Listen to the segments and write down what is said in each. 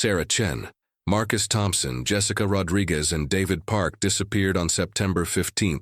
Sarah Chen, Marcus Thompson, Jessica Rodriguez, and David Park disappeared on September 15,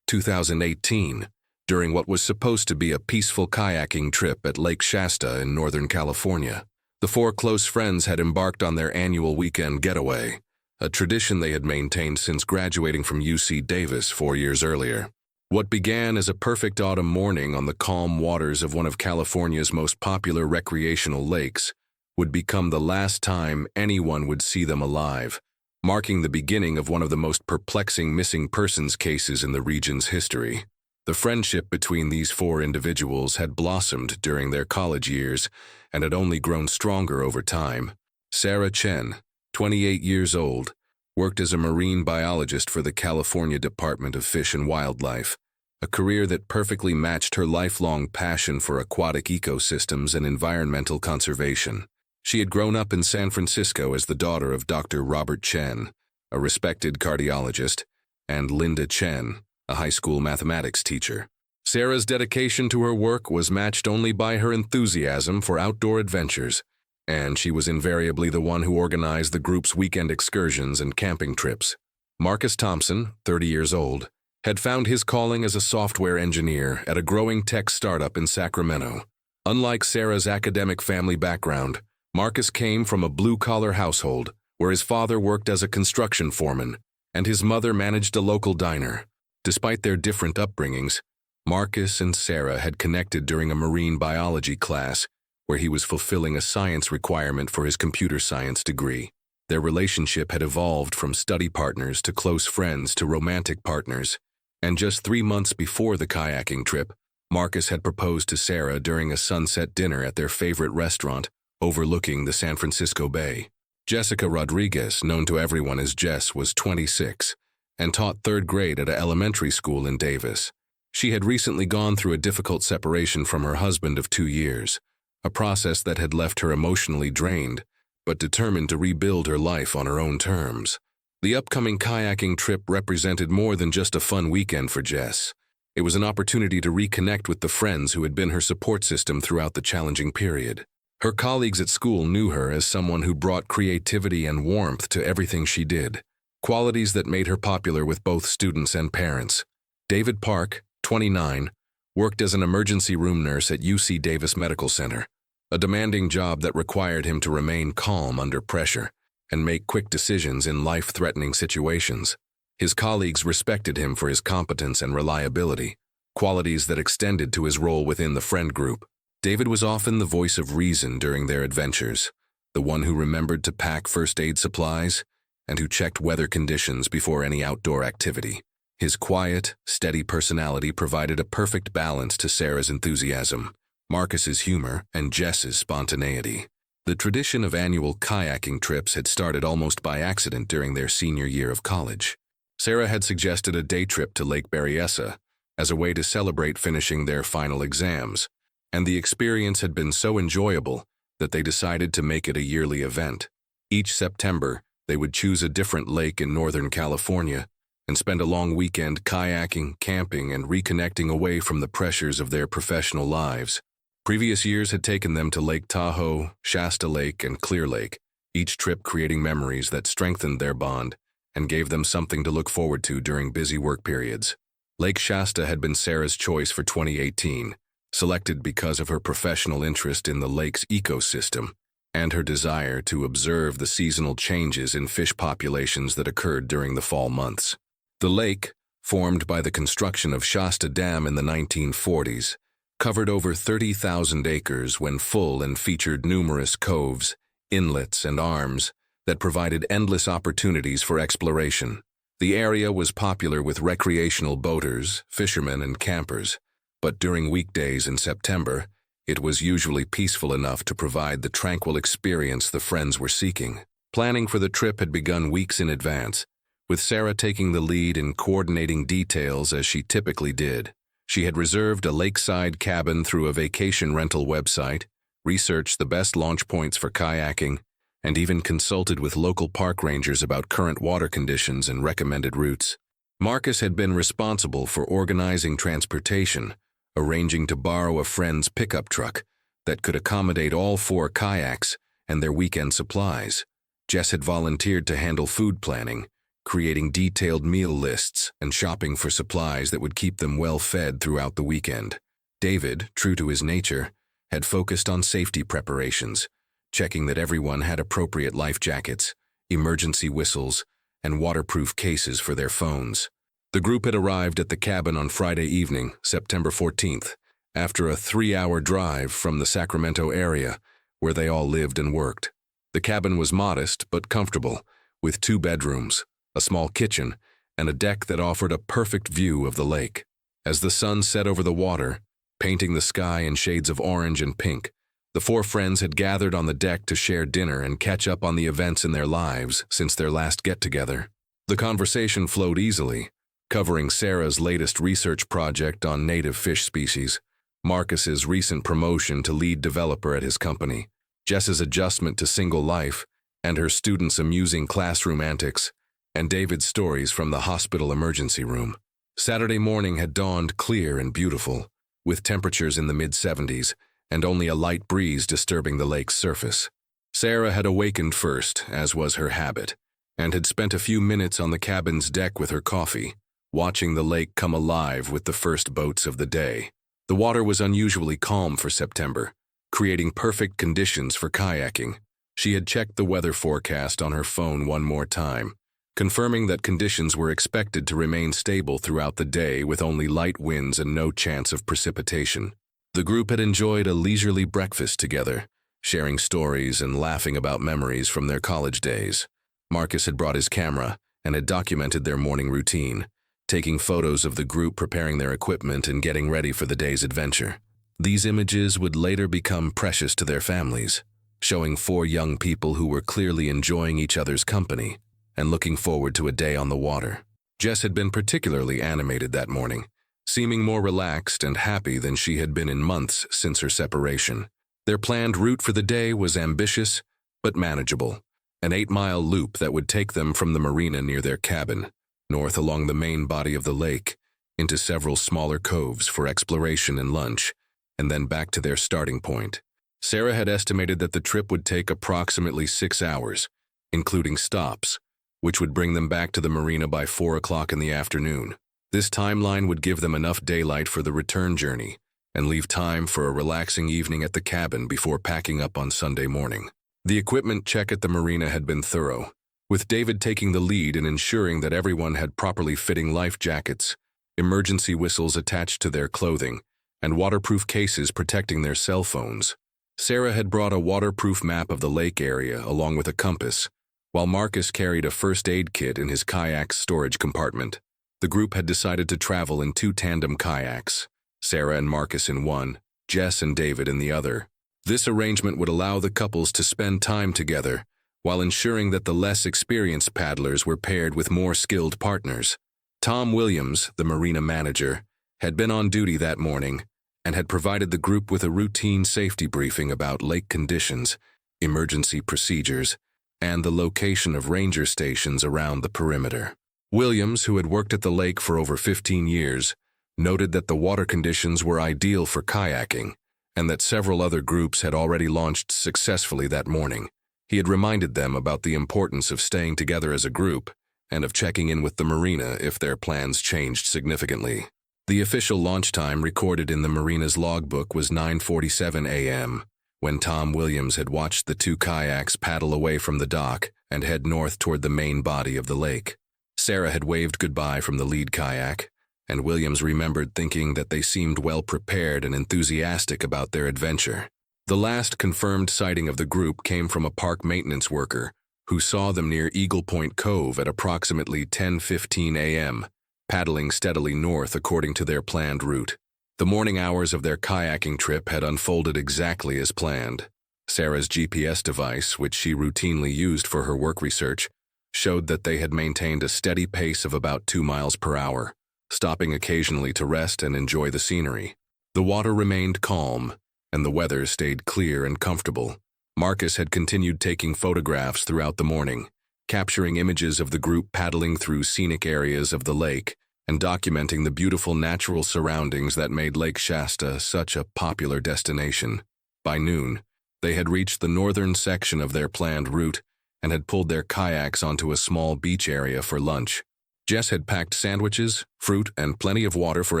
2018, during what was supposed to be a peaceful kayaking trip at Lake Shasta in Northern California. The four close friends had embarked on their annual weekend getaway, a tradition they had maintained since graduating from UC Davis 4 years earlier. What began as a perfect autumn morning on the calm waters of one of California's most popular recreational lakes would become the last time anyone would see them alive, marking the beginning of one of the most perplexing missing persons cases in the region's history. The friendship between these four individuals had blossomed during their college years and had only grown stronger over time. Sarah Chen, 28 years old, worked as a marine biologist for the California Department of Fish and Wildlife, a career that perfectly matched her lifelong passion for aquatic ecosystems and environmental conservation. She had grown up in San Francisco as the daughter of Dr. Robert Chen, a respected cardiologist, and Linda Chen, a high school mathematics teacher. Sarah's dedication to her work was matched only by her enthusiasm for outdoor adventures, and she was invariably the one who organized the group's weekend excursions and camping trips. Marcus Thompson, 30 years old, had found his calling as a software engineer at a growing tech startup in Sacramento. Unlike Sarah's academic family background, Marcus came from a blue-collar household where his father worked as a construction foreman and his mother managed a local diner. Despite their different upbringings, Marcus and Sarah had connected during a marine biology class where he was fulfilling a science requirement for his computer science degree. Their relationship had evolved from study partners to close friends to romantic partners, and just 3 months before the kayaking trip, Marcus had proposed to Sarah during a sunset dinner at their favorite restaurant overlooking the San Francisco Bay. Jessica Rodriguez, known to everyone as Jess, was 26 and taught 3rd grade at an elementary school in Davis. She had recently gone through a difficult separation from her husband of 2 years, a process that had left her emotionally drained, but determined to rebuild her life on her own terms. The upcoming kayaking trip represented more than just a fun weekend for Jess. It was an opportunity to reconnect with the friends who had been her support system throughout the challenging period. Her colleagues at school knew her as someone who brought creativity and warmth to everything she did, qualities that made her popular with both students and parents. David Park, 29, worked as an emergency room nurse at UC Davis Medical Center, a demanding job that required him to remain calm under pressure and make quick decisions in life-threatening situations. His colleagues respected him for his competence and reliability, qualities that extended to his role within the friend group. David was often the voice of reason during their adventures, the one who remembered to pack first aid supplies and who checked weather conditions before any outdoor activity. His quiet, steady personality provided a perfect balance to Sarah's enthusiasm, Marcus's humor, and Jess's spontaneity. The tradition of annual kayaking trips had started almost by accident during their senior year of college. Sarah had suggested a day trip to Lake Berryessa as a way to celebrate finishing their final exams, and the experience had been so enjoyable that they decided to make it a yearly event. Each September, they would choose a different lake in Northern California and spend a long weekend kayaking, camping, and reconnecting away from the pressures of their professional lives. Previous years had taken them to Lake Tahoe, Shasta Lake, and Clear Lake, each trip creating memories that strengthened their bond and gave them something to look forward to during busy work periods. Lake Shasta had been Sarah's choice for 2018, selected because of her professional interest in the lake's ecosystem and her desire to observe the seasonal changes in fish populations that occurred during the fall months. The lake, formed by the construction of Shasta Dam in the 1940s, covered over 30,000 acres when full and featured numerous coves, inlets, and arms that provided endless opportunities for exploration. The area was popular with recreational boaters, fishermen, and campers, but during weekdays in September, it was usually peaceful enough to provide the tranquil experience the friends were seeking. Planning for the trip had begun weeks in advance, with Sarah taking the lead in coordinating details as she typically did. She had reserved a lakeside cabin through a vacation rental website, researched the best launch points for kayaking, and even consulted with local park rangers about current water conditions and recommended routes. Marcus had been responsible for organizing transportation, arranging to borrow a friend's pickup truck that could accommodate all 4 kayaks and their weekend supplies. Jess had volunteered to handle food planning, creating detailed meal lists and shopping for supplies that would keep them well fed throughout the weekend. David, true to his nature, had focused on safety preparations, checking that everyone had appropriate life jackets, emergency whistles, and waterproof cases for their phones. The group had arrived at the cabin on Friday evening, September 14th, after a 3-hour drive from the Sacramento area, where they all lived and worked. The cabin was modest but comfortable, with 2 bedrooms, a small kitchen, and a deck that offered a perfect view of the lake. As the sun set over the water, painting the sky in shades of orange and pink, the 4 friends had gathered on the deck to share dinner and catch up on the events in their lives since their last get-together. The conversation flowed easily, covering Sarah's latest research project on native fish species, Marcus's recent promotion to lead developer at his company, Jess's adjustment to single life, and her students' amusing classroom antics, and David's stories from the hospital emergency room. Saturday morning had dawned clear and beautiful, with temperatures in the mid-70s and only a light breeze disturbing the lake's surface. Sarah had awakened first, as was her habit, and had spent a few minutes on the cabin's deck with her coffee, watching the lake come alive with the first boats of the day. The water was unusually calm for September, creating perfect conditions for kayaking. She had checked the weather forecast on her phone one more time, confirming that conditions were expected to remain stable throughout the day with only light winds and no chance of precipitation. The group had enjoyed a leisurely breakfast together, sharing stories and laughing about memories from their college days. Marcus had brought his camera and had documented their morning routine, taking photos of the group preparing their equipment and getting ready for the day's adventure. These images would later become precious to their families, showing 4 young people who were clearly enjoying each other's company and looking forward to a day on the water. Jess had been particularly animated that morning, seeming more relaxed and happy than she had been in months since her separation. Their planned route for the day was ambitious but manageable, an 8-mile loop that would take them from the marina near their cabin, north along the main body of the lake, into several smaller coves for exploration and lunch, and then back to their starting point. Sarah had estimated that the trip would take approximately 6 hours, including stops, which would bring them back to the marina by 4 o'clock in the afternoon. This timeline would give them enough daylight for the return journey and leave time for a relaxing evening at the cabin before packing up on Sunday morning. The equipment check at the marina had been thorough, with David taking the lead in ensuring that everyone had properly fitting life jackets, emergency whistles attached to their clothing, and waterproof cases protecting their cell phones. Sarah had brought a waterproof map of the lake area along with a compass, while Marcus carried a first aid kit in his kayak's storage compartment. The group had decided to travel in 2 tandem kayaks, Sarah and Marcus in one, Jess and David in the other. This arrangement would allow the couples to spend time together, while ensuring that the less experienced paddlers were paired with more skilled partners. Tom Williams, the marina manager, had been on duty that morning and had provided the group with a routine safety briefing about lake conditions, emergency procedures, and the location of ranger stations around the perimeter. Williams, who had worked at the lake for over 15 years, noted that the water conditions were ideal for kayaking and that several other groups had already launched successfully that morning. He had reminded them about the importance of staying together as a group and of checking in with the marina if their plans changed significantly. The official launch time recorded in the marina's logbook was 9:47 a.m., when Tom Williams had watched the 2 kayaks paddle away from the dock and head north toward the main body of the lake. Sarah had waved goodbye from the lead kayak, and Williams remembered thinking that they seemed well prepared and enthusiastic about their adventure. The last confirmed sighting of the group came from a park maintenance worker who saw them near Eagle Point Cove at approximately 10:15 a.m., paddling steadily north according to their planned route. The morning hours of their kayaking trip had unfolded exactly as planned. Sarah's GPS device, which she routinely used for her work research, showed that they had maintained a steady pace of about 2 miles per hour, stopping occasionally to rest and enjoy the scenery. The water remained calm, and the weather stayed clear and comfortable. Marcus had continued taking photographs throughout the morning, capturing images of the group paddling through scenic areas of the lake and documenting the beautiful natural surroundings that made Lake Shasta such a popular destination. By noon, they had reached the northern section of their planned route and had pulled their kayaks onto a small beach area for lunch. Jess had packed sandwiches, fruit, and plenty of water for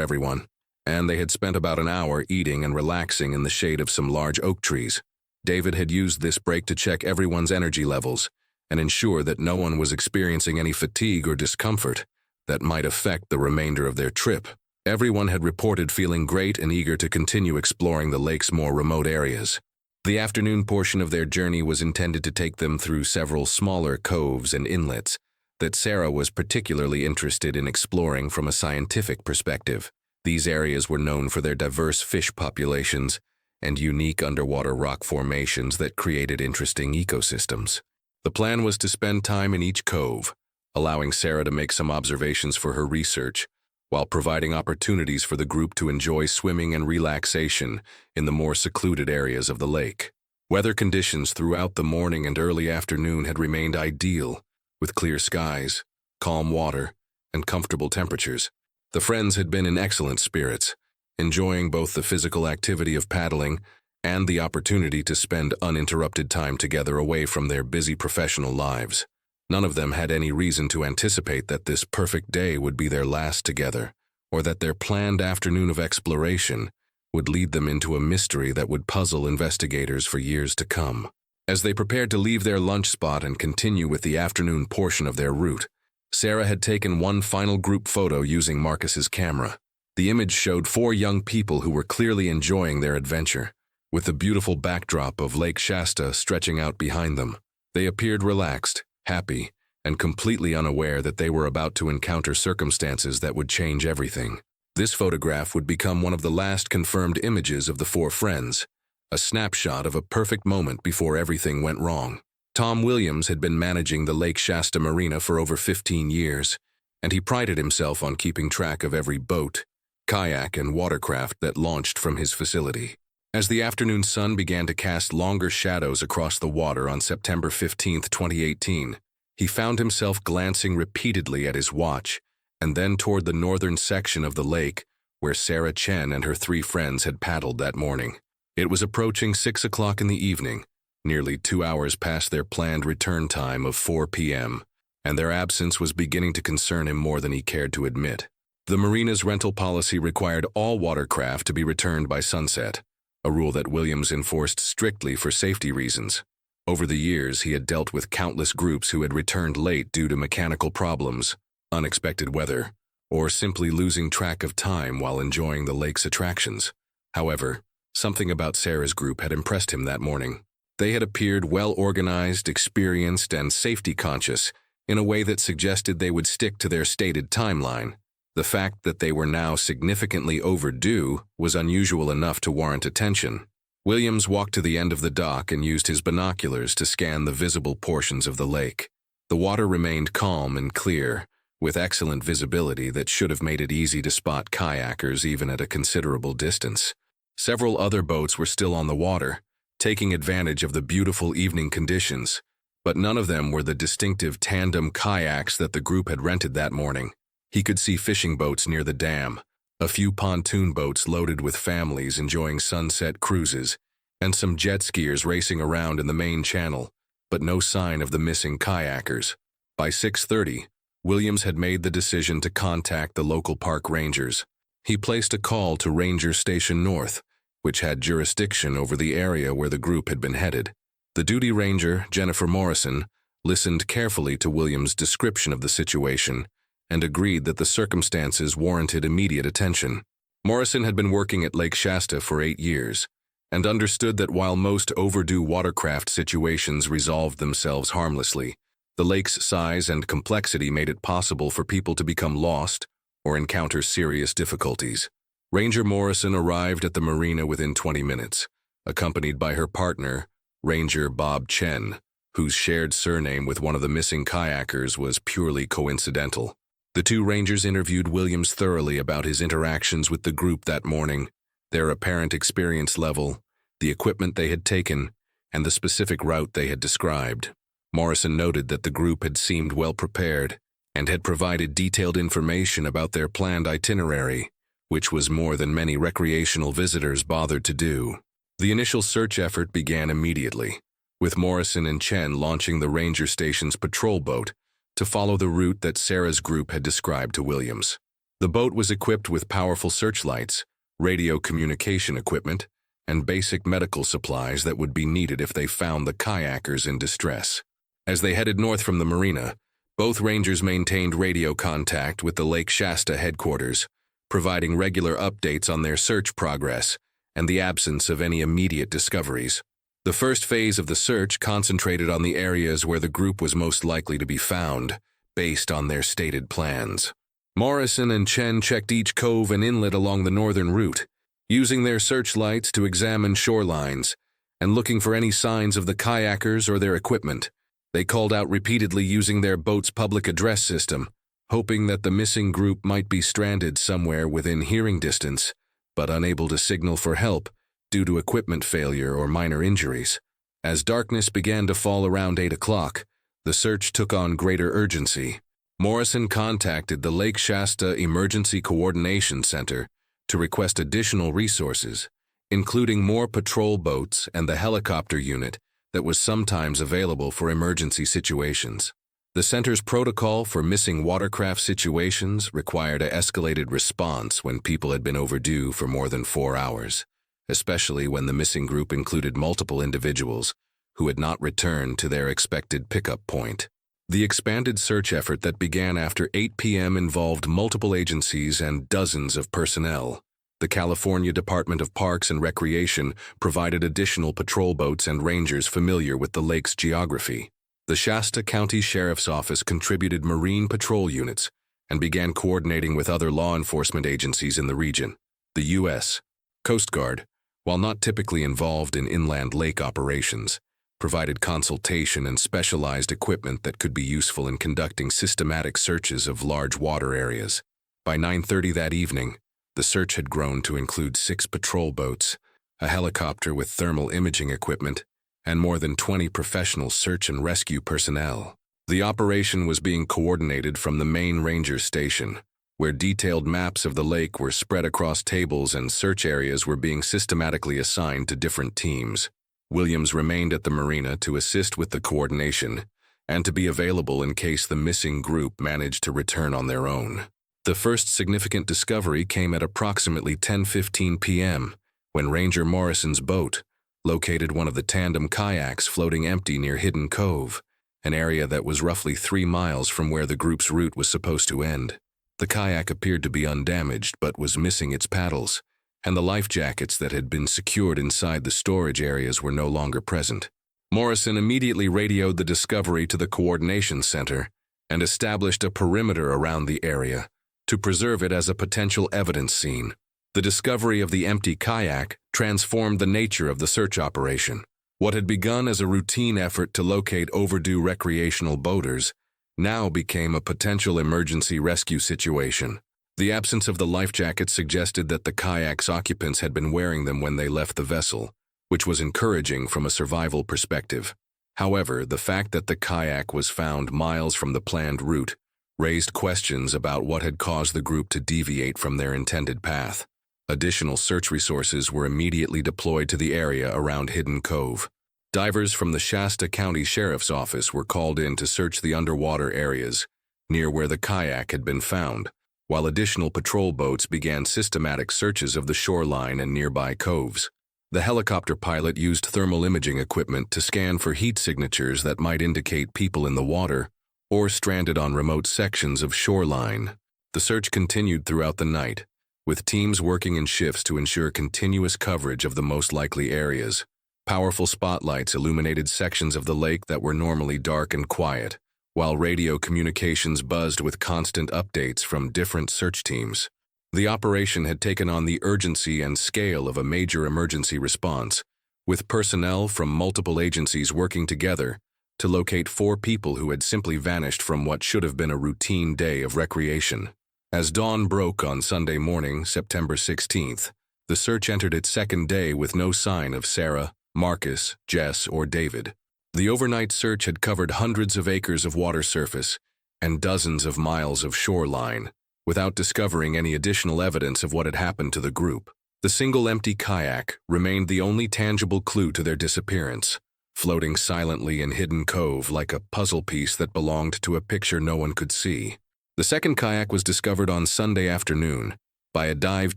everyone, and they had spent about an hour eating and relaxing in the shade of some large oak trees. David had used this break to check everyone's energy levels and ensure that no one was experiencing any fatigue or discomfort that might affect the remainder of their trip. Everyone had reported feeling great and eager to continue exploring the lake's more remote areas. The afternoon portion of their journey was intended to take them through several smaller coves and inlets that Sarah was particularly interested in exploring from a scientific perspective. These areas were known for their diverse fish populations and unique underwater rock formations that created interesting ecosystems. The plan was to spend time in each cove, allowing Sarah to make some observations for her research, while providing opportunities for the group to enjoy swimming and relaxation in the more secluded areas of the lake. Weather conditions throughout the morning and early afternoon had remained ideal, with clear skies, calm water, and comfortable temperatures. The friends had been in excellent spirits, enjoying both the physical activity of paddling and the opportunity to spend uninterrupted time together away from their busy professional lives. None of them had any reason to anticipate that this perfect day would be their last together, or that their planned afternoon of exploration would lead them into a mystery that would puzzle investigators for years to come. As they prepared to leave their lunch spot and continue with the afternoon portion of their route, Sarah had taken one final group photo using Marcus's camera. The image showed 4 young people who were clearly enjoying their adventure, with the beautiful backdrop of Lake Shasta stretching out behind them. They appeared relaxed, happy, and completely unaware that they were about to encounter circumstances that would change everything. This photograph would become one of the last confirmed images of the 4 friends, a snapshot of a perfect moment before everything went wrong. Tom Williams had been managing the Lake Shasta Marina for over 15 years, and he prided himself on keeping track of every boat, kayak, and watercraft that launched from his facility. As the afternoon sun began to cast longer shadows across the water on September 15, 2018, he found himself glancing repeatedly at his watch and then toward the northern section of the lake where Sarah Chen and her 3 friends had paddled that morning. It was approaching 6 o'clock in the evening, nearly 2 hours past their planned return time of 4 p.m., and their absence was beginning to concern him more than he cared to admit. The marina's rental policy required all watercraft to be returned by sunset, a rule that Williams enforced strictly for safety reasons. Over the years, he had dealt with countless groups who had returned late due to mechanical problems, unexpected weather, or simply losing track of time while enjoying the lake's attractions. However, something about Sarah's group had impressed him that morning. They had appeared well-organized, experienced, and safety-conscious in a way that suggested they would stick to their stated timeline. The fact that they were now significantly overdue was unusual enough to warrant attention. Williams walked to the end of the dock and used his binoculars to scan the visible portions of the lake. The water remained calm and clear, with excellent visibility that should have made it easy to spot kayakers even at a considerable distance. Several other boats were still on the water, taking advantage of the beautiful evening conditions, but none of them were the distinctive tandem kayaks that the group had rented that morning. He could see fishing boats near the dam, a few pontoon boats loaded with families enjoying sunset cruises, and some jet skiers racing around in the main channel, but no sign of the missing kayakers. By 6:30, Williams had made the decision to contact the local park rangers. He placed a call to Ranger Station North, which had jurisdiction over the area where the group had been headed. The duty ranger, Jennifer Morrison, listened carefully to Williams' description of the situation and agreed that the circumstances warranted immediate attention. Morrison had been working at Lake Shasta for 8 years and understood that while most overdue watercraft situations resolved themselves harmlessly, the lake's size and complexity made it possible for people to become lost or encounter serious difficulties. Ranger Morrison arrived at the marina within 20 minutes, accompanied by her partner, Ranger Bob Chen, whose shared surname with one of the missing kayakers was purely coincidental. The 2 rangers interviewed Williams thoroughly about his interactions with the group that morning, their apparent experience level, the equipment they had taken, and the specific route they had described. Morrison noted that the group had seemed well prepared and had provided detailed information about their planned itinerary, which was more than many recreational visitors bothered to do. The initial search effort began immediately, with Morrison and Chen launching the ranger station's patrol boat to follow the route that Sarah's group had described to Williams. The boat was equipped with powerful searchlights, radio communication equipment, and basic medical supplies that would be needed if they found the kayakers in distress. As they headed north from the marina, both rangers maintained radio contact with the Lake Shasta headquarters, providing regular updates on their search progress and the absence of any immediate discoveries. The first phase of the search concentrated on the areas where the group was most likely to be found, based on their stated plans. Morrison and Chen checked each cove and inlet along the northern route, using their searchlights to examine shorelines and looking for any signs of the kayakers or their equipment. They called out repeatedly using their boat's public address system, hoping that the missing group might be stranded somewhere within hearing distance, but unable to signal for help due to equipment failure or minor injuries. As darkness began to fall around 8 o'clock, the search took on greater urgency. Morrison contacted the Lake Shasta Emergency Coordination Center to request additional resources, including more patrol boats and the helicopter unit that was sometimes available for emergency situations. The center's protocol for missing watercraft situations required an escalated response when people had been overdue for more than 4 hours, especially when the missing group included multiple individuals who had not returned to their expected pickup point. The expanded search effort that began after 8 p.m. involved multiple agencies and dozens of personnel. The California Department of Parks and Recreation provided additional patrol boats and rangers familiar with the lake's geography. The Shasta County Sheriff's Office contributed marine patrol units and began coordinating with other law enforcement agencies in the region. The U.S. Coast Guard, while not typically involved in inland lake operations, provided consultation and specialized equipment that could be useful in conducting systematic searches of large water areas. By 9:30 that evening, the search had grown to include 6 patrol boats, a helicopter with thermal imaging equipment, and more than 20 professional search and rescue personnel. The operation was being coordinated from the main ranger station, where detailed maps of the lake were spread across tables and search areas were being systematically assigned to different teams. Williams remained at the marina to assist with the coordination and to be available in case the missing group managed to return on their own. The first significant discovery came at approximately 10:15 p.m. when Ranger Morrison's boat located one of the tandem kayaks floating empty near Hidden Cove, an area that was roughly 3 miles from where the group's route was supposed to end. The kayak appeared to be undamaged but was missing its paddles, and the life jackets that had been secured inside the storage areas were no longer present. Morrison immediately radioed the discovery to the coordination center and established a perimeter around the area to preserve it as a potential evidence scene. The discovery of the empty kayak transformed the nature of the search operation. What had begun as a routine effort to locate overdue recreational boaters now became a potential emergency rescue situation. The absence of the life jackets suggested that the kayak's occupants had been wearing them when they left the vessel, which was encouraging from a survival perspective. However, the fact that the kayak was found miles from the planned route raised questions about what had caused the group to deviate from their intended path. Additional search resources were immediately deployed to the area around Hidden Cove. Divers from the Shasta County Sheriff's Office were called in to search the underwater areas near where the kayak had been found, while additional patrol boats began systematic searches of the shoreline and nearby coves. The helicopter pilot used thermal imaging equipment to scan for heat signatures that might indicate people in the water or stranded on remote sections of shoreline. The search continued throughout the night, with teams working in shifts to ensure continuous coverage of the most likely areas. Powerful spotlights illuminated sections of the lake that were normally dark and quiet, while radio communications buzzed with constant updates from different search teams. The operation had taken on the urgency and scale of a major emergency response, with personnel from multiple agencies working together to locate 4 people who had simply vanished from what should have been a routine day of recreation. As dawn broke on Sunday morning, September 16th, the search entered its second day with no sign of Sarah, Marcus, Jess, or David. The overnight search had covered hundreds of acres of water surface and dozens of miles of shoreline, without discovering any additional evidence of what had happened to the group. The single empty kayak remained the only tangible clue to their disappearance. floating silently in hidden cove like a puzzle piece that belonged to a picture no one could see. The second kayak was discovered on Sunday afternoon by a dive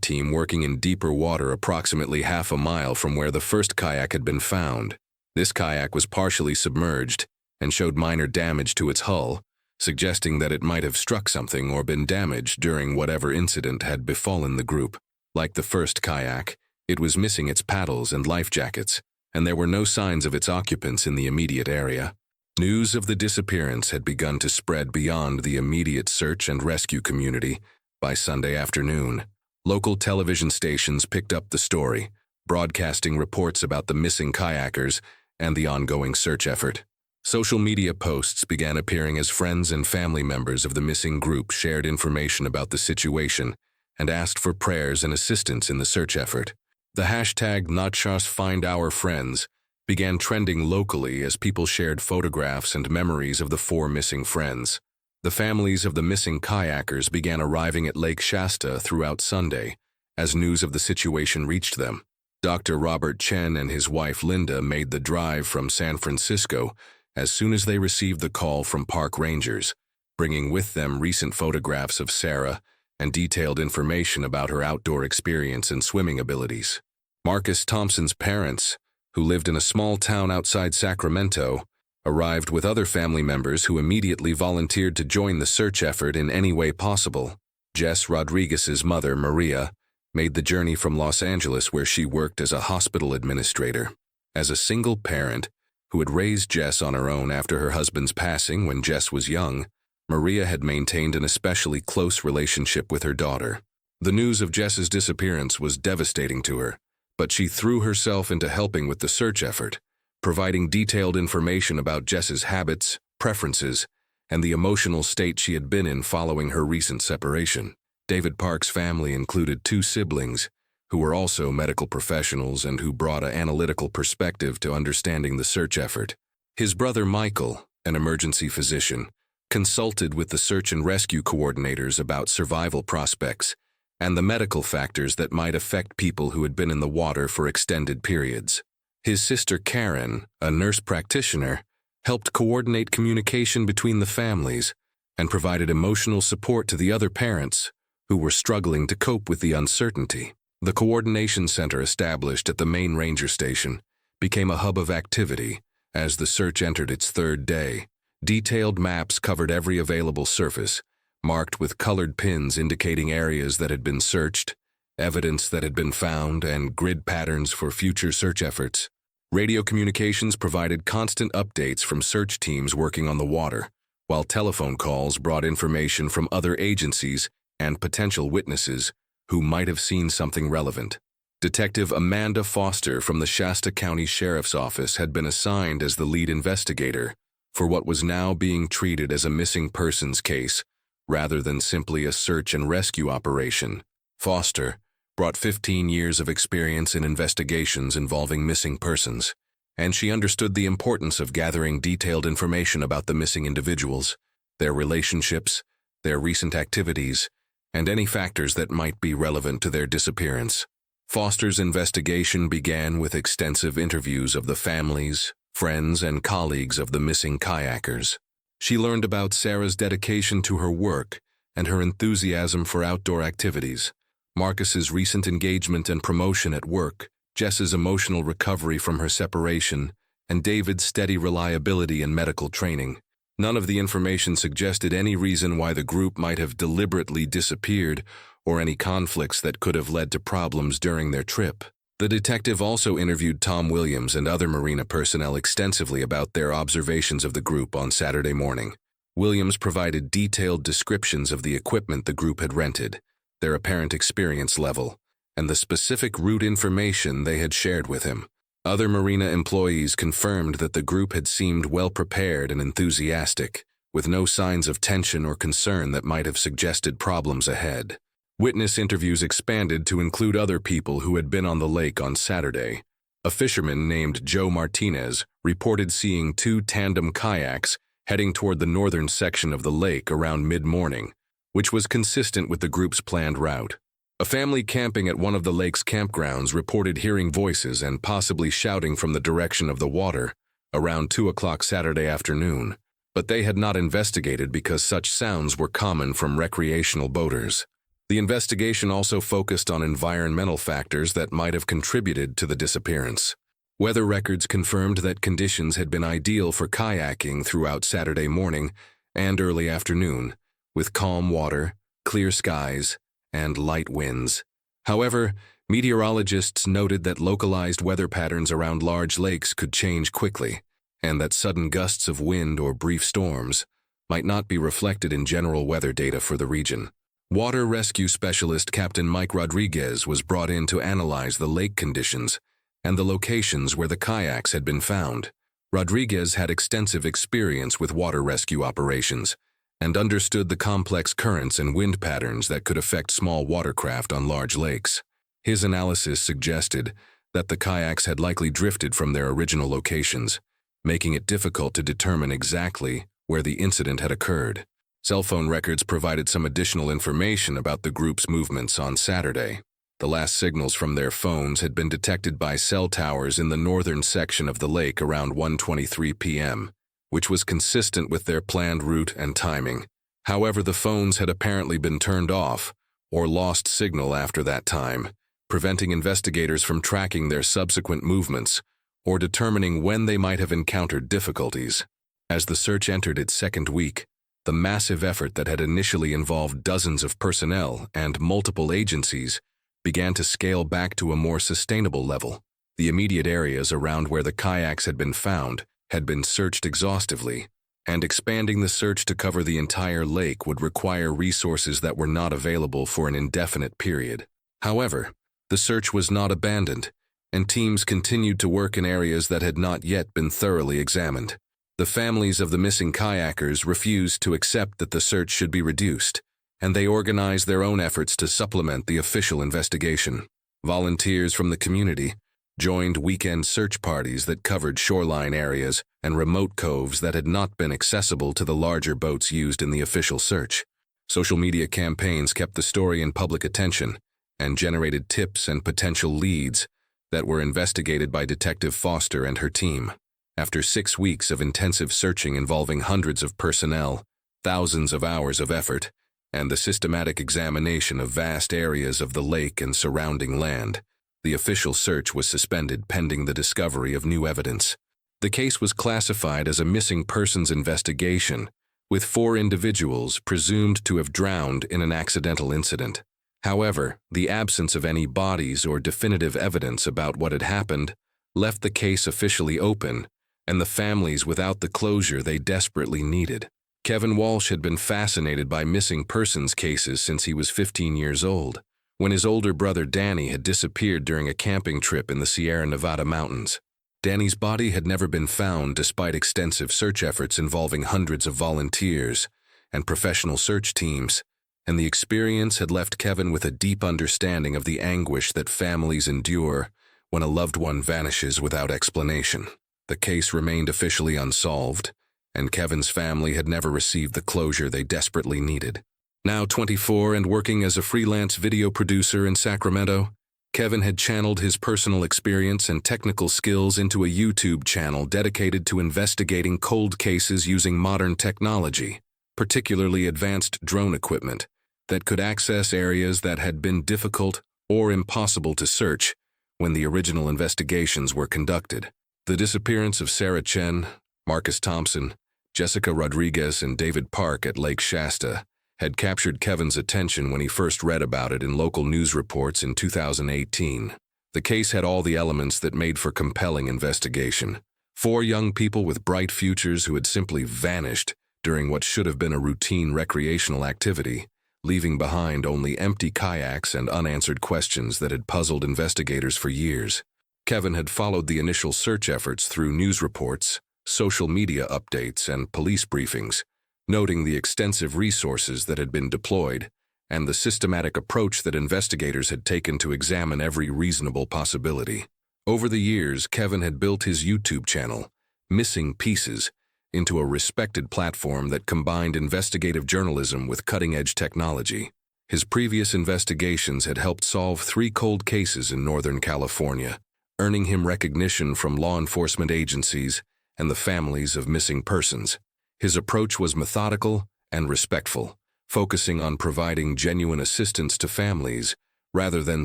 team working in deeper water approximately half a mile from where the first kayak had been found. This kayak was partially submerged and showed minor damage to its hull, suggesting that it might have struck something or been damaged during whatever incident had befallen the group. Like the first kayak, it was missing its paddles and life jackets, and there were no signs of its occupants in the immediate area. News of the disappearance had begun to spread beyond the immediate search and rescue community. By Sunday afternoon, local television stations picked up the story, broadcasting reports about the missing kayakers and the ongoing search effort. Social media posts began appearing as friends and family members of the missing group shared information about the situation and asked for prayers and assistance in the search effort. The hashtag #NotJustFindOurFriends began trending locally as people shared photographs and memories of the 4 missing friends. The families of the missing kayakers began arriving at Lake Shasta throughout Sunday as news of the situation reached them. Dr. Robert Chen and his wife Linda made the drive from San Francisco as soon as they received the call from park rangers, bringing with them recent photographs of Sarah and detailed information about her outdoor experience and swimming abilities. Marcus Thompson's parents, who lived in a small town outside Sacramento, arrived with other family members who immediately volunteered to join the search effort in any way possible. Jess Rodriguez's mother, Maria, made the journey from Los Angeles where she worked as a hospital administrator. As a single parent who had raised Jess on her own after her husband's passing when Jess was young, Maria had maintained an especially close relationship with her daughter. The news of Jess's disappearance was devastating to her, but she threw herself into helping with the search effort, providing detailed information about Jess's habits, preferences, and the emotional state she had been in following her recent separation. David Park's family included 2 siblings, who were also medical professionals and who brought an analytical perspective to understanding the search effort. His brother Michael, an emergency physician, consulted with the search and rescue coordinators about survival prospects and the medical factors that might affect people who had been in the water for extended periods. His sister Karen, a nurse practitioner, helped coordinate communication between the families and provided emotional support to the other parents who were struggling to cope with the uncertainty. The coordination center established at the main ranger station became a hub of activity as the search entered its 3rd day. Detailed maps covered every available surface, marked with colored pins indicating areas that had been searched, evidence that had been found, and grid patterns for future search efforts. Radio communications provided constant updates from search teams working on the water, while telephone calls brought information from other agencies and potential witnesses who might have seen something relevant. Detective Amanda Foster from the Shasta County Sheriff's Office had been assigned as the lead investigator for what was now being treated as a missing persons case rather than simply a search and rescue operation. Foster brought 15 years of experience in investigations involving missing persons, and she understood the importance of gathering detailed information about the missing individuals, their relationships, their recent activities, and any factors that might be relevant to their disappearance. Foster's investigation began with extensive interviews of the families, friends, and colleagues of the missing kayakers. She learned about Sarah's dedication to her work and her enthusiasm for outdoor activities, Marcus's recent engagement and promotion at work, Jess's emotional recovery from her separation, and David's steady reliability in medical training. None of the information suggested any reason why the group might have deliberately disappeared or any conflicts that could have led to problems during their trip. The detective also interviewed Tom Williams and other marina personnel extensively about their observations of the group on Saturday morning. Williams provided detailed descriptions of the equipment the group had rented, their apparent experience level, and the specific route information they had shared with him. Other marina employees confirmed that the group had seemed well prepared and enthusiastic, with no signs of tension or concern that might have suggested problems ahead. Witness interviews expanded to include other people who had been on the lake on Saturday. A fisherman named Joe Martinez reported seeing 2 tandem kayaks heading toward the northern section of the lake around mid-morning, which was consistent with the group's planned route. A family camping at one of the lake's campgrounds reported hearing voices and possibly shouting from the direction of the water, around 2 o'clock Saturday afternoon, but they had not investigated because such sounds were common from recreational boaters. The investigation also focused on environmental factors that might have contributed to the disappearance. Weather records confirmed that conditions had been ideal for kayaking throughout Saturday morning and early afternoon, with calm water, clear skies, and light winds. However, meteorologists noted that localized weather patterns around large lakes could change quickly, and that sudden gusts of wind or brief storms might not be reflected in general weather data for the region. Water rescue specialist Captain Mike Rodriguez was brought in to analyze the lake conditions and the locations where the kayaks had been found. Rodriguez had extensive experience with water rescue operations and understood the complex currents and wind patterns that could affect small watercraft on large lakes. His analysis suggested that the kayaks had likely drifted from their original locations, making it difficult to determine exactly where the incident had occurred. Cell phone records provided some additional information about the group's movements on Saturday. The last signals from their phones had been detected by cell towers in the northern section of the lake around 1:23 p.m., which was consistent with their planned route and timing. However, the phones had apparently been turned off or lost signal after that time, preventing investigators from tracking their subsequent movements or determining when they might have encountered difficulties. As the search entered its second week, the massive effort that had initially involved dozens of personnel and multiple agencies began to scale back to a more sustainable level. The immediate areas around where the kayaks had been found had been searched exhaustively, and expanding the search to cover the entire lake would require resources that were not available for an indefinite period. However, the search was not abandoned, and teams continued to work in areas that had not yet been thoroughly examined. The families of the missing kayakers refused to accept that the search should be reduced, and they organized their own efforts to supplement the official investigation. Volunteers from the community joined weekend search parties that covered shoreline areas and remote coves that had not been accessible to the larger boats used in the official search. Social media campaigns kept the story in public attention and generated tips and potential leads that were investigated by Detective Foster and her team. After 6 weeks of intensive searching involving hundreds of personnel, thousands of hours of effort, and the systematic examination of vast areas of the lake and surrounding land, the official search was suspended pending the discovery of new evidence. The case was classified as a missing persons investigation, with 4 individuals presumed to have drowned in an accidental incident. However, the absence of any bodies or definitive evidence about what had happened left the case officially open and the families without the closure they desperately needed. Kevin Walsh had been fascinated by missing persons cases since he was 15 years old, when his older brother Danny had disappeared during a camping trip in the Sierra Nevada mountains. Danny's body had never been found despite extensive search efforts involving hundreds of volunteers and professional search teams, and the experience had left Kevin with a deep understanding of the anguish that families endure when a loved one vanishes without explanation. The case remained officially unsolved, and Kevin's family had never received the closure they desperately needed. Now 24 and working as a freelance video producer in Sacramento, Kevin had channeled his personal experience and technical skills into a YouTube channel dedicated to investigating cold cases using modern technology, particularly advanced drone equipment, that could access areas that had been difficult or impossible to search when the original investigations were conducted. The disappearance of Sarah Chen, Marcus Thompson, Jessica Rodriguez, and David Park at Lake Shasta had captured Kevin's attention when he first read about it in local news reports in 2018. The case had all the elements that made for compelling investigation. 4 young people with bright futures who had simply vanished during what should have been a routine recreational activity, leaving behind only empty kayaks and unanswered questions that had puzzled investigators for years. Kevin had followed the initial search efforts through news reports, social media updates, and police briefings, noting the extensive resources that had been deployed and the systematic approach that investigators had taken to examine every reasonable possibility. Over the years, Kevin had built his YouTube channel, Missing Pieces, into a respected platform that combined investigative journalism with cutting-edge technology. His previous investigations had helped solve 3 cold cases in Northern California, earning him recognition from law enforcement agencies and the families of missing persons. His approach was methodical and respectful, focusing on providing genuine assistance to families rather than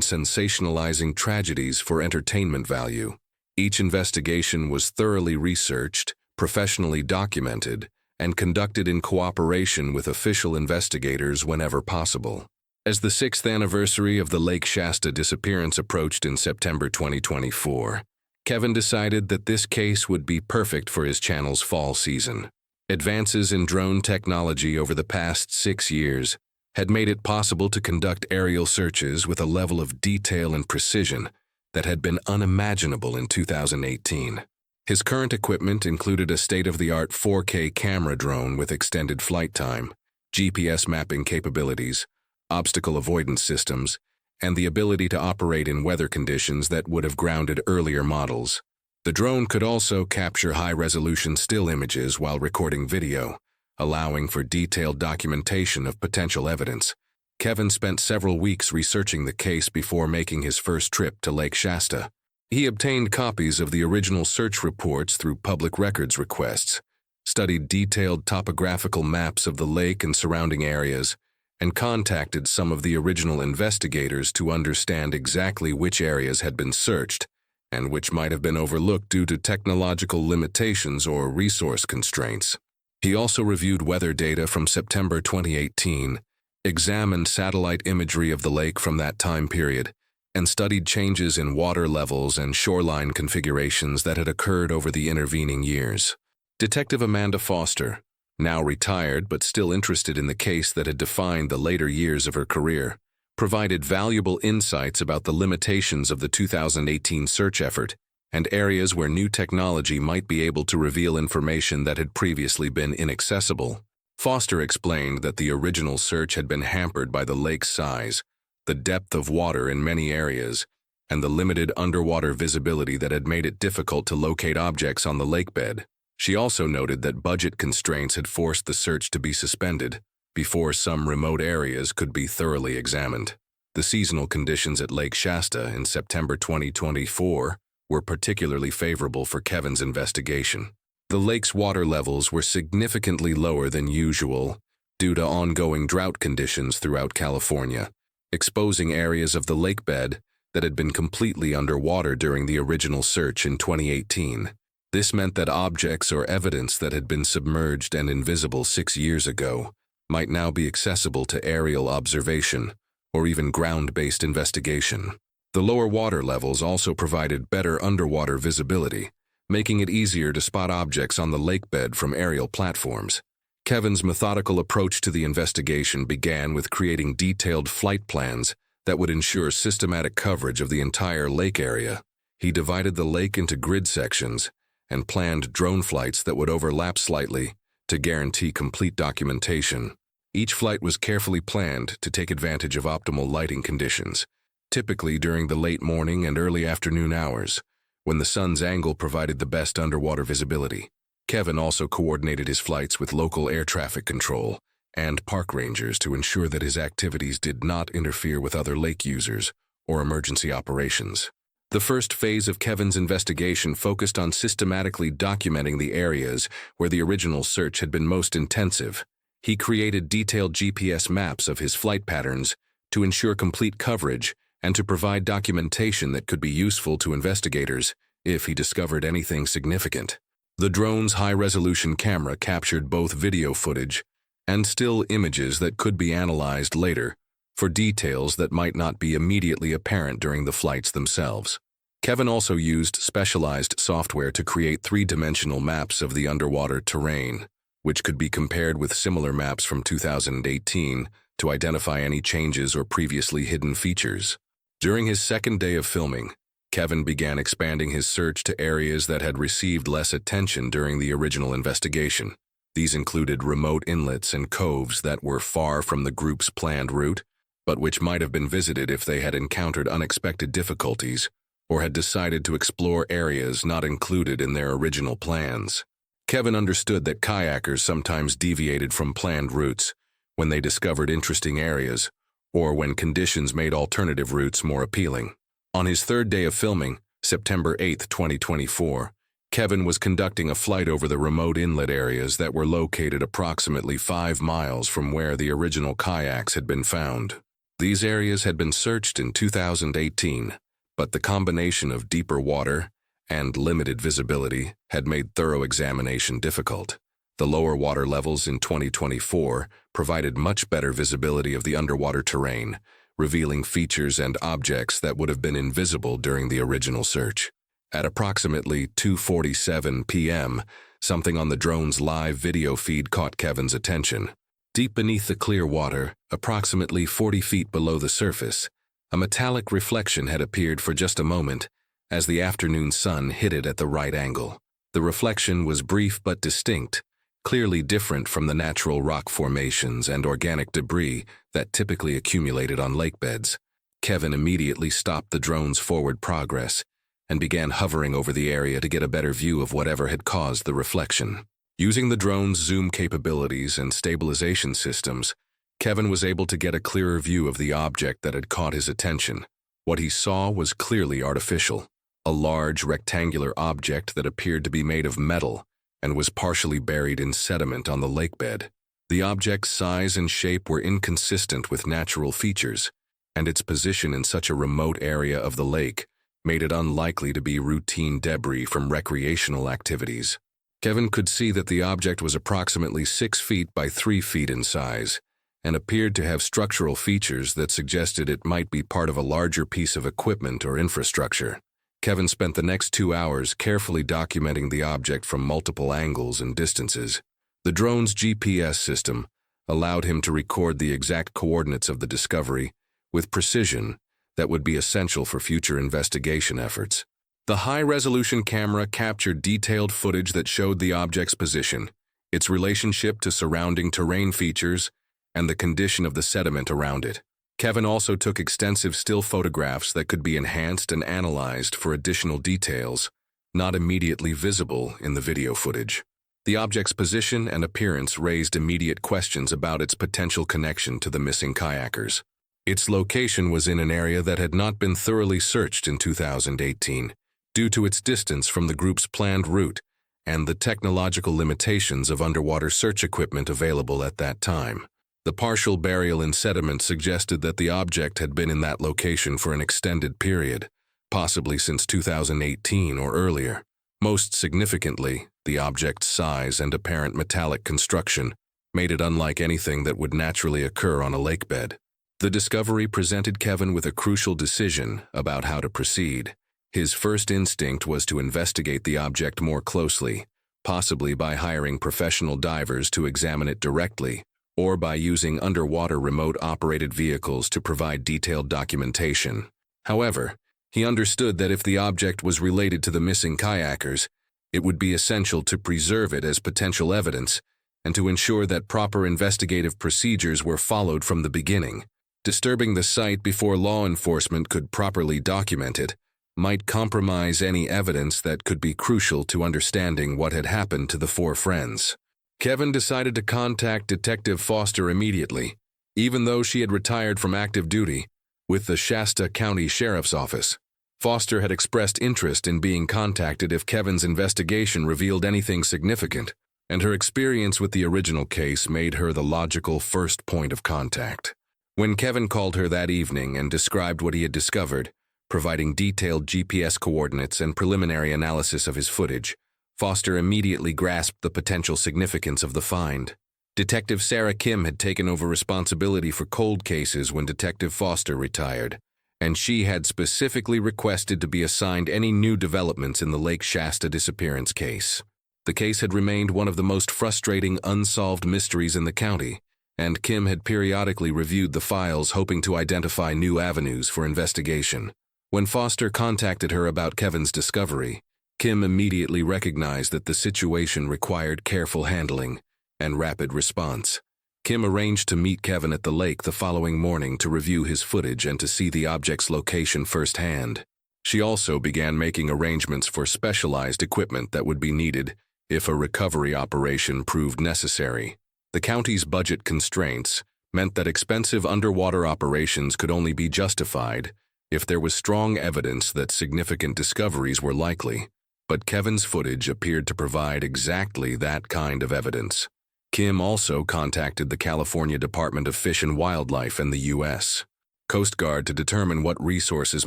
sensationalizing tragedies for entertainment value. Each investigation was thoroughly researched, professionally documented, and conducted in cooperation with official investigators whenever possible. As the 6th anniversary of the Lake Shasta disappearance approached in September 2024, Kevin decided that this case would be perfect for his channel's fall season. Advances in drone technology over the past 6 years had made it possible to conduct aerial searches with a level of detail and precision that had been unimaginable in 2018. His current equipment included a state-of-the-art 4K camera drone with extended flight time, GPS mapping capabilities, obstacle avoidance systems, and the ability to operate in weather conditions that would have grounded earlier models. The drone could also capture high-resolution still images while recording video, allowing for detailed documentation of potential evidence. Kevin spent several weeks researching the case before making his first trip to Lake Shasta. He obtained copies of the original search reports through public records requests, studied detailed topographical maps of the lake and surrounding areas, and contacted some of the original investigators to understand exactly which areas had been searched and which might have been overlooked due to technological limitations or resource constraints. He also reviewed weather data from September 2018, examined satellite imagery of the lake from that time period, and studied changes in water levels and shoreline configurations that had occurred over the intervening years. Detective Amanda Foster, now retired but still interested in the case that had defined the later years of her career, provided valuable insights about the limitations of the 2018 search effort and areas where new technology might be able to reveal information that had previously been inaccessible. Foster explained that the original search had been hampered by the lake's size, the depth of water in many areas, and the limited underwater visibility that had made it difficult to locate objects on the lakebed. She also noted that budget constraints had forced the search to be suspended before some remote areas could be thoroughly examined. The seasonal conditions at Lake Shasta in September 2024 were particularly favorable for Kevin's investigation. The lake's water levels were significantly lower than usual due to ongoing drought conditions throughout California, exposing areas of the lakebed that had been completely underwater during the original search in 2018. This meant that objects or evidence that had been submerged and invisible 6 years ago might now be accessible to aerial observation or even ground-based investigation. The lower water levels also provided better underwater visibility, making it easier to spot objects on the lakebed from aerial platforms. Kevin's methodical approach to the investigation began with creating detailed flight plans that would ensure systematic coverage of the entire lake area. He divided the lake into grid sections and planned drone flights that would overlap slightly to guarantee complete documentation. Each flight was carefully planned to take advantage of optimal lighting conditions, typically during the late morning and early afternoon hours, when the sun's angle provided the best underwater visibility. Kevin also coordinated his flights with local air traffic control and park rangers to ensure that his activities did not interfere with other lake users or emergency operations. The first phase of Kevin's investigation focused on systematically documenting the areas where the original search had been most intensive. He created detailed GPS maps of his flight patterns to ensure complete coverage and to provide documentation that could be useful to investigators if he discovered anything significant. The drone's high-resolution camera captured both video footage and still images that could be analyzed later for details that might not be immediately apparent during the flights themselves. Kevin also used specialized software to create three-dimensional maps of the underwater terrain, which could be compared with similar maps from 2018 to identify any changes or previously hidden features. During his second day of filming, Kevin began expanding his search to areas that had received less attention during the original investigation. These included remote inlets and coves that were far from the group's planned route, but which might have been visited if they had encountered unexpected difficulties or had decided to explore areas not included in their original plans. Kevin understood that kayakers sometimes deviated from planned routes when they discovered interesting areas or when conditions made alternative routes more appealing. On his third day of filming, September 8, 2024, Kevin was conducting a flight over the remote inlet areas that were located approximately 5 miles from where the original kayaks had been found. These areas had been searched in 2018, but the combination of deeper water and limited visibility had made thorough examination difficult. The lower water levels in 2024 provided much better visibility of the underwater terrain, revealing features and objects that would have been invisible during the original search. At approximately 2:47 p.m., something on the drone's live video feed caught Kevin's attention. Deep beneath the clear water, approximately 40 feet below the surface, a metallic reflection had appeared for just a moment as the afternoon sun hit it at the right angle. The reflection was brief but distinct, clearly different from the natural rock formations and organic debris that typically accumulated on lake beds. Kevin immediately stopped the drone's forward progress and began hovering over the area to get a better view of whatever had caused the reflection. Using the drone's zoom capabilities and stabilization systems, Kevin was able to get a clearer view of the object that had caught his attention. What he saw was clearly artificial, a large rectangular object that appeared to be made of metal and was partially buried in sediment on the lake bed. The object's size and shape were inconsistent with natural features, and its position in such a remote area of the lake made it unlikely to be routine debris from recreational activities. Kevin could see that the object was approximately 6 feet by 3 feet in size and appeared to have structural features that suggested it might be part of a larger piece of equipment or infrastructure. Kevin spent the next 2 hours carefully documenting the object from multiple angles and distances. The drone's GPS system allowed him to record the exact coordinates of the discovery with precision that would be essential for future investigation efforts. The high-resolution camera captured detailed footage that showed the object's position, its relationship to surrounding terrain features, and the condition of the sediment around it. Kevin also took extensive still photographs that could be enhanced and analyzed for additional details, not immediately visible in the video footage. The object's position and appearance raised immediate questions about its potential connection to the missing kayakers. Its location was in an area that had not been thoroughly searched in 2018, due to its distance from the group's planned route and the technological limitations of underwater search equipment available at that time. The partial burial in sediment suggested that the object had been in that location for an extended period, possibly since 2018 or earlier. Most significantly, the object's size and apparent metallic construction made it unlike anything that would naturally occur on a lake bed. The discovery presented Kevin with a crucial decision about how to proceed. His first instinct was to investigate the object more closely, possibly by hiring professional divers to examine it directly, or by using underwater remote-operated vehicles to provide detailed documentation. However, he understood that if the object was related to the missing kayakers, it would be essential to preserve it as potential evidence and to ensure that proper investigative procedures were followed from the beginning. Disturbing the site before law enforcement could properly document it might compromise any evidence that could be crucial to understanding what had happened to the 4 friends. Kevin decided to contact Detective Foster immediately, even though she had retired from active duty, with the Shasta County Sheriff's Office. Foster had expressed interest in being contacted if Kevin's investigation revealed anything significant, and her experience with the original case made her the logical first point of contact. When Kevin called her that evening and described what he had discovered, providing detailed GPS coordinates and preliminary analysis of his footage, Foster immediately grasped the potential significance of the find. Detective Sarah Kim had taken over responsibility for cold cases when Detective Foster retired, and she had specifically requested to be assigned any new developments in the Lake Shasta disappearance case. The case had remained one of the most frustrating unsolved mysteries in the county, and Kim had periodically reviewed the files hoping to identify new avenues for investigation. When Foster contacted her about Kevin's discovery, Kim immediately recognized that the situation required careful handling and rapid response. Kim arranged to meet Kevin at the lake the following morning to review his footage and to see the object's location firsthand. She also began making arrangements for specialized equipment that would be needed if a recovery operation proved necessary. The county's budget constraints meant that expensive underwater operations could only be justified if there was strong evidence that significant discoveries were likely. But Kevin's footage appeared to provide exactly that kind of evidence. Kim also contacted the California Department of Fish and Wildlife and the U.S. Coast Guard to determine what resources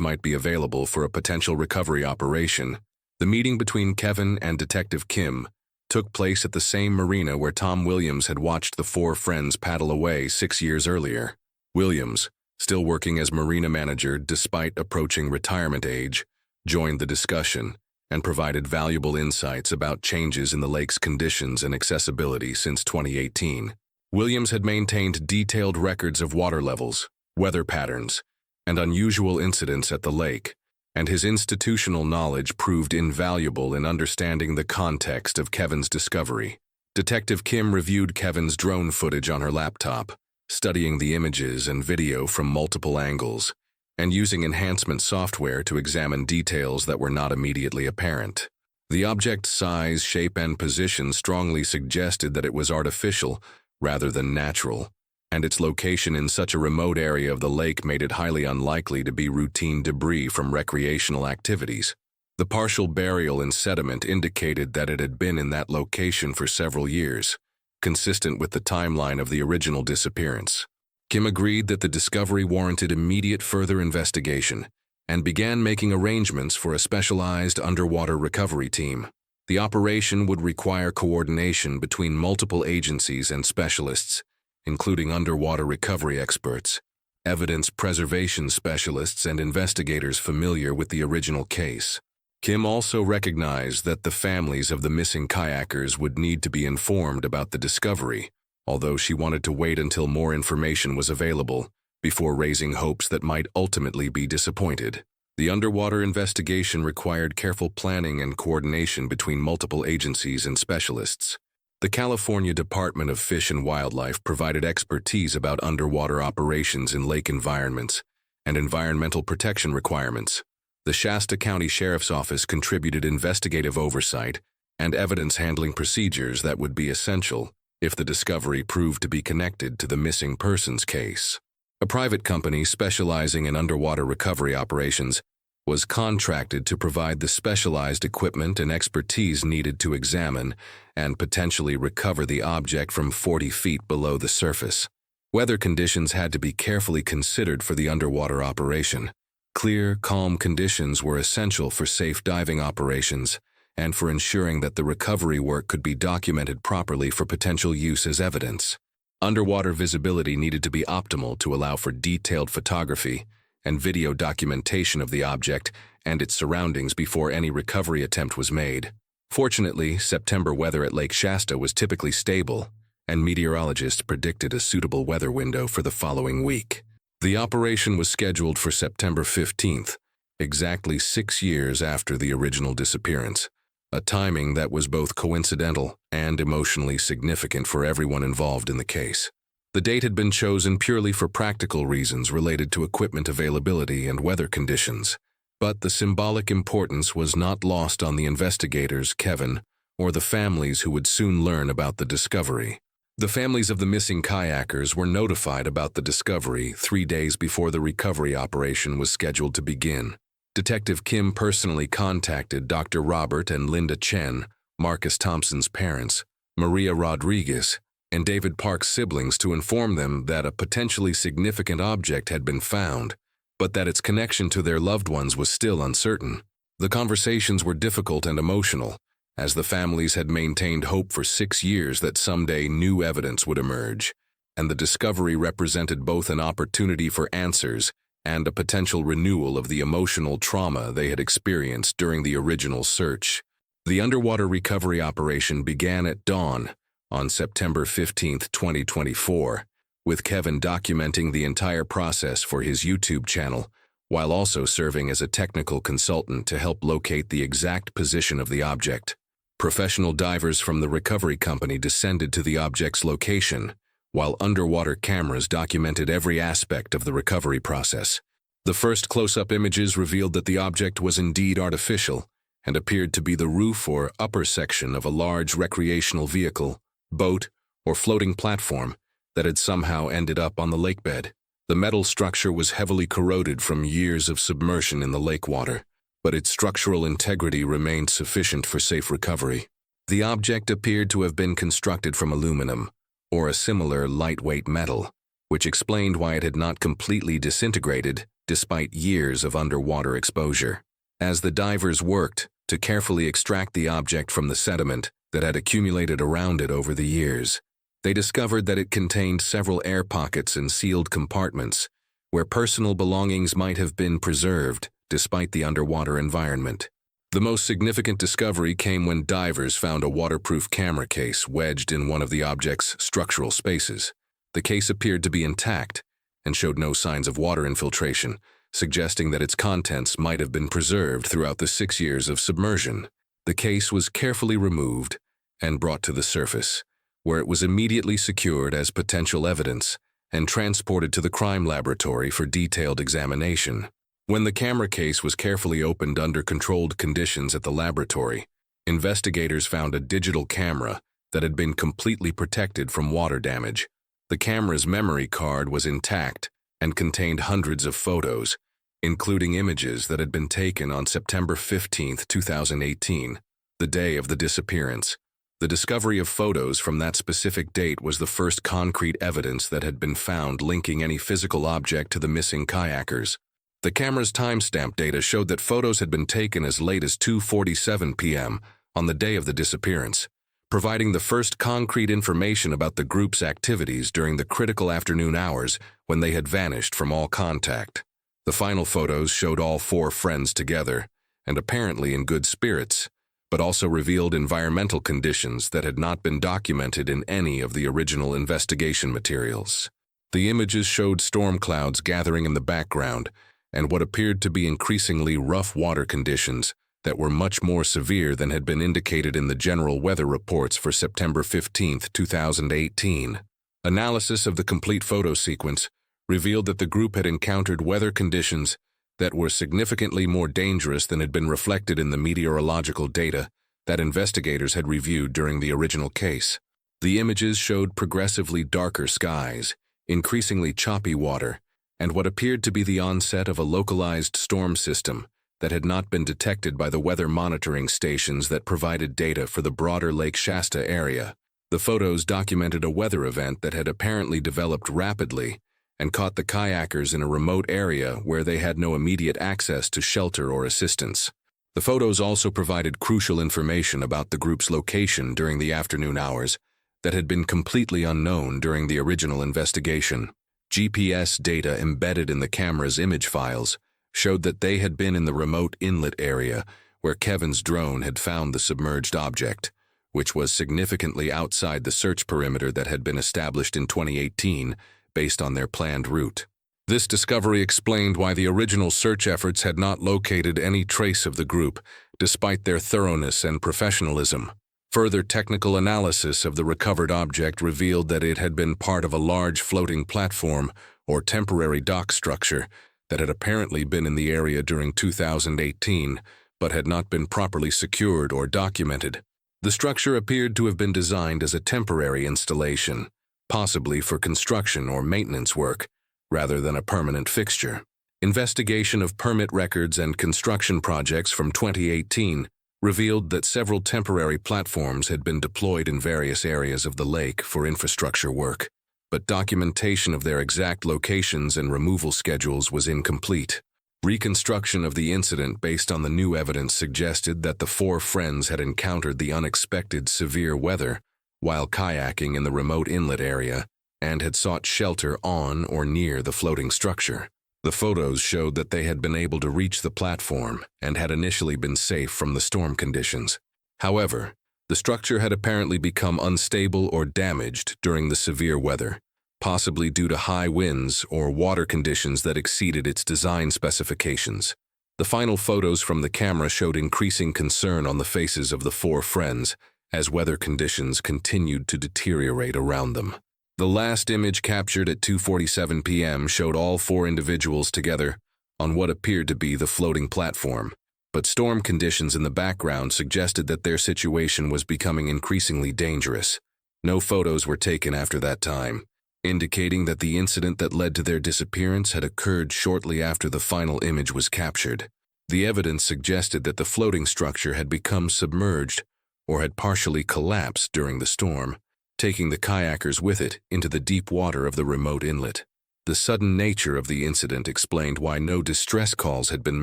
might be available for a potential recovery operation. The meeting between Kevin and Detective Kim took place at the same marina where Tom Williams had watched the four friends paddle away 6 years earlier. Williams, still working as marina manager despite approaching retirement age, joined the discussion and provided valuable insights about changes in the lake's conditions and accessibility since 2018. Williams had maintained detailed records of water levels, weather patterns, and unusual incidents at the lake, and his institutional knowledge proved invaluable in understanding the context of Kevin's discovery. Detective Kim reviewed Kevin's drone footage on her laptop, studying the images and video from multiple angles, and using enhancement software to examine details that were not immediately apparent. The object's size, shape, and position strongly suggested that it was artificial rather than natural, and its location in such a remote area of the lake made it highly unlikely to be routine debris from recreational activities. The partial burial in sediment indicated that it had been in that location for several years, consistent with the timeline of the original disappearance. Kim agreed that the discovery warranted immediate further investigation and began making arrangements for a specialized underwater recovery team. The operation would require coordination between multiple agencies and specialists, including underwater recovery experts, evidence preservation specialists, and investigators familiar with the original case. Kim also recognized that the families of the missing kayakers would need to be informed about the discovery, although she wanted to wait until more information was available before raising hopes that might ultimately be disappointed. The underwater investigation required careful planning and coordination between multiple agencies and specialists. The California Department of Fish and Wildlife provided expertise about underwater operations in lake environments and environmental protection requirements. The Shasta County Sheriff's Office contributed investigative oversight and evidence handling procedures that would be essential if the discovery proved to be connected to the missing persons case. A private company specializing in underwater recovery operations was contracted to provide the specialized equipment and expertise needed to examine and potentially recover the object from 40 feet below the surface. Weather conditions had to be carefully considered for the underwater operation. Clear, calm conditions were essential for safe diving operations and for ensuring that the recovery work could be documented properly for potential use as evidence. Underwater visibility needed to be optimal to allow for detailed photography and video documentation of the object and its surroundings before any recovery attempt was made. Fortunately, September weather at Lake Shasta was typically stable, and meteorologists predicted a suitable weather window for the following week. The operation was scheduled for September 15th, exactly 6 years after the original disappearance, a timing that was both coincidental and emotionally significant for everyone involved in the case. The date had been chosen purely for practical reasons related to equipment availability and weather conditions, but the symbolic importance was not lost on the investigators, Kevin, or the families who would soon learn about the discovery. The families of the missing kayakers were notified about the discovery 3 days before the recovery operation was scheduled to begin. Detective Kim personally contacted Dr. Robert and Linda Chen, Marcus Thompson's parents, Maria Rodriguez, and David Park's siblings to inform them that a potentially significant object had been found, but that its connection to their loved ones was still uncertain. The conversations were difficult and emotional, as the families had maintained hope for 6 years that someday new evidence would emerge, and the discovery represented both an opportunity for answers and a potential renewal of the emotional trauma they had experienced during the original search. The underwater recovery operation began at dawn on September 15, 2024, with Kevin documenting the entire process for his YouTube channel, while also serving as a technical consultant to help locate the exact position of the object. Professional divers from the recovery company descended to the object's location, while underwater cameras documented every aspect of the recovery process. The first close-up images revealed that the object was indeed artificial and appeared to be the roof or upper section of a large recreational vehicle, boat, or floating platform that had somehow ended up on the lakebed. The metal structure was heavily corroded from years of submersion in the lake water, but its structural integrity remained sufficient for safe recovery. The object appeared to have been constructed from aluminum, or a similar lightweight metal, which explained why it had not completely disintegrated despite years of underwater exposure. As the divers worked to carefully extract the object from the sediment that had accumulated around it over the years, they discovered that it contained several air pockets and sealed compartments where personal belongings might have been preserved despite the underwater environment. The most significant discovery came when divers found a waterproof camera case wedged in one of the object's structural spaces. The case appeared to be intact and showed no signs of water infiltration, suggesting that its contents might have been preserved throughout the 6 years of submersion. The case was carefully removed and brought to the surface, where it was immediately secured as potential evidence and transported to the crime laboratory for detailed examination. When the camera case was carefully opened under controlled conditions at the laboratory, investigators found a digital camera that had been completely protected from water damage. The camera's memory card was intact and contained hundreds of photos, including images that had been taken on September 15, 2018, the day of the disappearance. The discovery of photos from that specific date was the first concrete evidence that had been found linking any physical object to the missing kayakers. The camera's timestamp data showed that photos had been taken as late as 2:47 p.m. on the day of the disappearance, providing the first concrete information about the group's activities during the critical afternoon hours when they had vanished from all contact. The final photos showed all 4 friends together, and apparently in good spirits, but also revealed environmental conditions that had not been documented in any of the original investigation materials. The images showed storm clouds gathering in the background and what appeared to be increasingly rough water conditions that were much more severe than had been indicated in the general weather reports for September 15, 2018. Analysis of the complete photo sequence revealed that the group had encountered weather conditions that were significantly more dangerous than had been reflected in the meteorological data that investigators had reviewed during the original case. The images showed progressively darker skies, increasingly choppy water, and what appeared to be the onset of a localized storm system that had not been detected by the weather monitoring stations that provided data for the broader Lake Shasta area. The photos documented a weather event that had apparently developed rapidly and caught the kayakers in a remote area where they had no immediate access to shelter or assistance. The photos also provided crucial information about the group's location during the afternoon hours that had been completely unknown during the original investigation. GPS data embedded in the camera's image files showed that they had been in the remote inlet area where Kevin's drone had found the submerged object, which was significantly outside the search perimeter that had been established in 2018 based on their planned route. This discovery explained why the original search efforts had not located any trace of the group, despite their thoroughness and professionalism. Further technical analysis of the recovered object revealed that it had been part of a large floating platform or temporary dock structure that had apparently been in the area during 2018, but had not been properly secured or documented. The structure appeared to have been designed as a temporary installation, possibly for construction or maintenance work, rather than a permanent fixture. Investigation of permit records and construction projects from 2018 revealed that several temporary platforms had been deployed in various areas of the lake for infrastructure work, but documentation of their exact locations and removal schedules was incomplete. Reconstruction of the incident based on the new evidence suggested that the 4 friends had encountered the unexpected severe weather while kayaking in the remote inlet area and had sought shelter on or near the floating structure. The photos showed that they had been able to reach the platform and had initially been safe from the storm conditions. However, the structure had apparently become unstable or damaged during the severe weather, possibly due to high winds or water conditions that exceeded its design specifications. The final photos from the camera showed increasing concern on the faces of the 4 friends as weather conditions continued to deteriorate around them. The last image captured at 2:47 p.m. showed all 4 individuals together on what appeared to be the floating platform, but storm conditions in the background suggested that their situation was becoming increasingly dangerous. No photos were taken after that time, indicating that the incident that led to their disappearance had occurred shortly after the final image was captured. The evidence suggested that the floating structure had become submerged or had partially collapsed during the storm, taking the kayakers with it into the deep water of the remote inlet. The sudden nature of the incident explained why no distress calls had been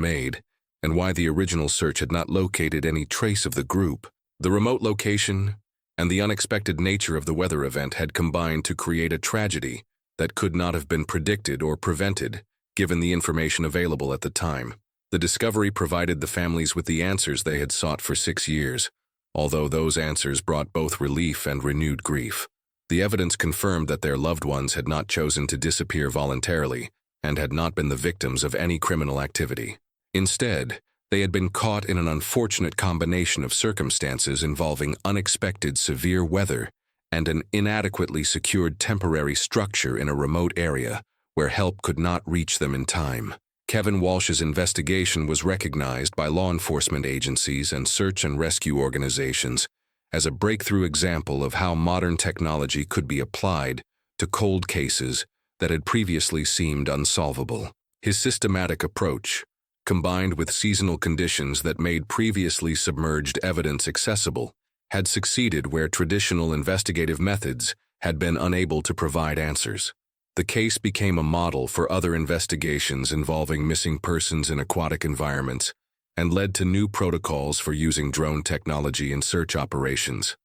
made and why the original search had not located any trace of the group. The remote location and the unexpected nature of the weather event had combined to create a tragedy that could not have been predicted or prevented, given the information available at the time. The discovery provided the families with the answers they had sought for 6 years, although those answers brought both relief and renewed grief. The evidence confirmed that their loved ones had not chosen to disappear voluntarily and had not been the victims of any criminal activity. Instead, they had been caught in an unfortunate combination of circumstances involving unexpected severe weather and an inadequately secured temporary structure in a remote area where help could not reach them in time. Kevin Walsh's investigation was recognized by law enforcement agencies and search and rescue organizations as a breakthrough example of how modern technology could be applied to cold cases that had previously seemed unsolvable. His systematic approach, combined with seasonal conditions that made previously submerged evidence accessible, had succeeded where traditional investigative methods had been unable to provide answers. The case became a model for other investigations involving missing persons in aquatic environments and led to new protocols for using drone technology in search operations.